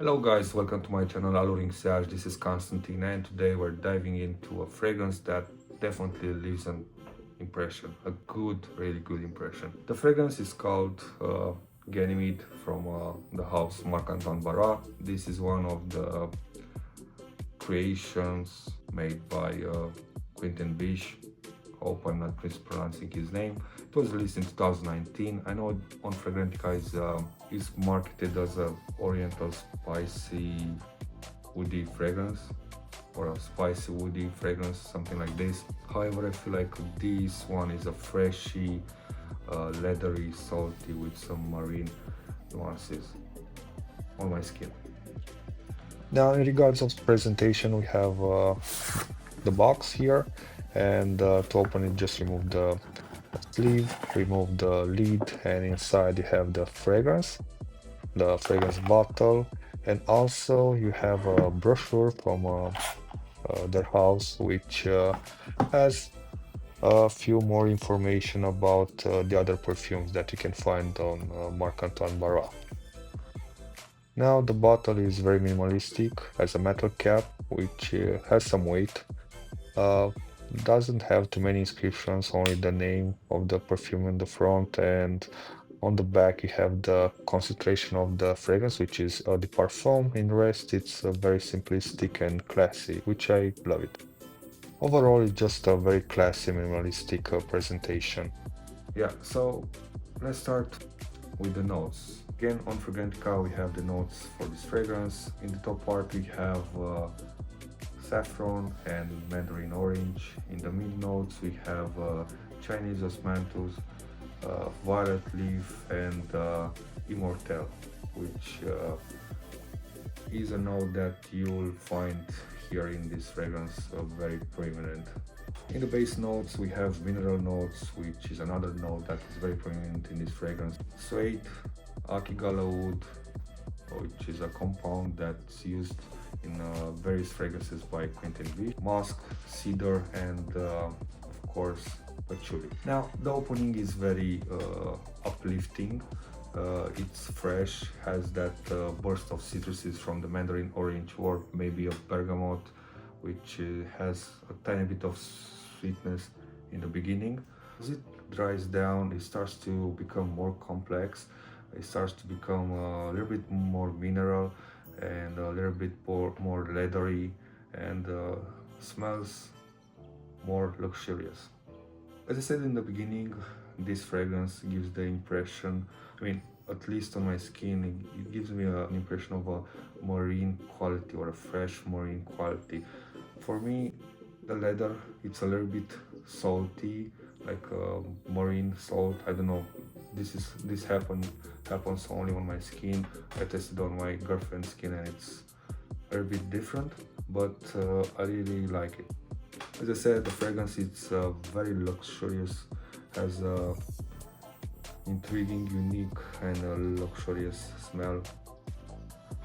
Hello guys, welcome to my channel Alluring Sage. This is Constantine and today we're diving into a fragrance that definitely leaves an impression, a good, really good impression. The fragrance is called Ganymede from the house Marc-Antoine Barrois. This is one of the creations made by Quentin Bish. Hope I'm not mispronouncing his name. It was released in 2019. I know on Fragrantica is marketed as a oriental spicy woody fragrance or a spicy woody fragrance, something like this. However, I feel like this one is a freshy, leathery, salty with some marine nuances on my skin. Now, in regards of presentation, we have the box here, and to open it, just remove the sleeve, remove the lid, and inside you have the fragrance bottle, and also you have a brochure from their house, which has a few more information about the other perfumes that you can find on Marc-Antoine Barrois. Now the bottle is very minimalistic, has a metal cap which has some weight, uh, doesn't have too many inscriptions, only the name of the perfume in the front, and on the back you have the concentration of the fragrance, which is the Parfum. In rest it's very simplistic and classy, which I love it. Overall it's just a very classy minimalistic presentation. Yeah, so let's start with the notes. Again, on Fragrantica, we have the notes for this fragrance. In the top part, we have saffron and mandarin orange. In the mid notes, we have Chinese osmanthus, violet leaf, and immortelle, which is a note that you'll find here in this fragrance very prominent. In the base notes, we have mineral notes, which is another note that is very prominent in this fragrance. Suede, akigala wood, which is a compound that's used in various fragrances by Quentin V. Musk, cedar, and of course patchouli. Now the opening is very uplifting. It's fresh, has that burst of citruses from the mandarin orange or maybe a bergamot, which has a tiny bit of sweetness in the beginning. As it dries down, it starts to become more complex. It starts to become a little bit more mineral and a little bit more leathery and smells more luxurious. As I said in the beginning, this fragrance gives the impression, at least on my skin, it gives me an impression of a marine quality or a fresh marine quality. For me, the leather, it's a little bit salty, like marine salt. I don't know. This happens only on my skin. I tested on my girlfriend's skin and it's a little bit different, but I really like it. As I said, the fragrance it's very luxurious, has a intriguing, unique, and luxurious smell.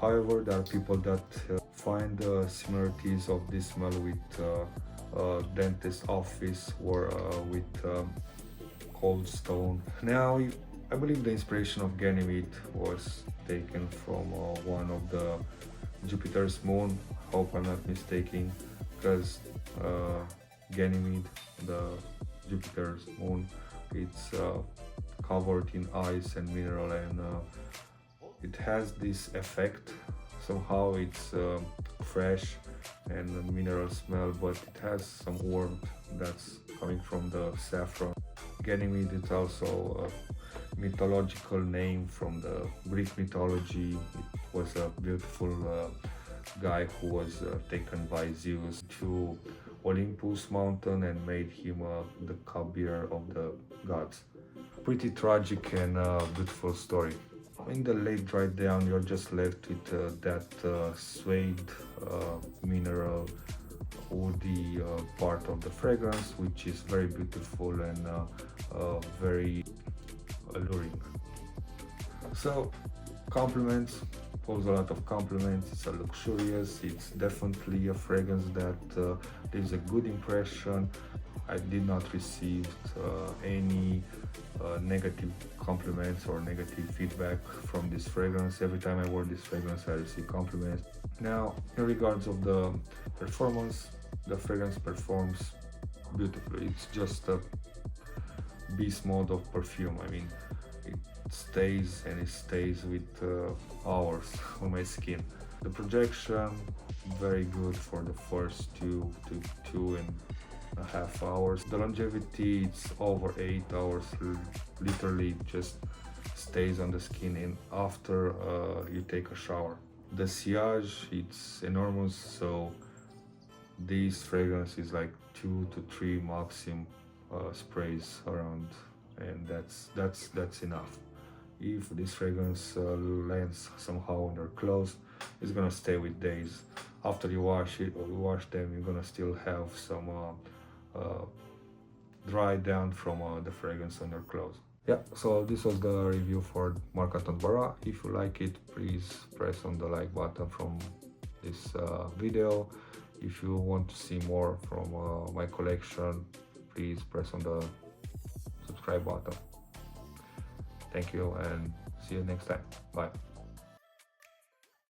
However, there are people that find similarities of this smell with dentist office or with cold stone. Now, I believe the inspiration of Ganymede was taken from one of the Jupiter's moon. Hope I'm not mistaken, because Ganymede, the Jupiter's moon, it's covered in ice and mineral, and it has this effect. Somehow it's fresh and a mineral smell, but it has some warmth that's coming from the saffron. Ganymede is also a mythological name from the Greek mythology. It was a beautiful guy who was taken by Zeus to Olympus mountain and made him the cupbearer of the gods. Pretty tragic and beautiful story. In the late dry down, you're just left with that suede mineral woody part of the fragrance, which is very beautiful and very alluring. So, compliments holds a lot of compliments. It's a luxurious, it's definitely a fragrance that leaves a good impression. I did not receive any negative compliments or negative feedback from this fragrance. Every time I wore this fragrance, I received compliments. Now, in regards of the performance, the fragrance performs beautifully. It's just a beast mode of perfume. I mean, it stays and it stays with hours on my skin. The projection, very good for the first two to 2.5 hours. The longevity, it's over 8 hours. Literally just stays on the skin and after you take a shower. The sillage, it's enormous, so this fragrance is like 2 to 3 maximum sprays around, and that's enough. If this fragrance lands somehow on your clothes, it's gonna stay with days. After you wash it or you wash them, you're gonna still have some dry down from the fragrance on your clothes. Yeah, so this was the review for Marc-Antoine Barrois. If you like it, please press on the like button from this video. If you want to see more from my collection, please press on the subscribe button. Thank you and see you next time. Bye.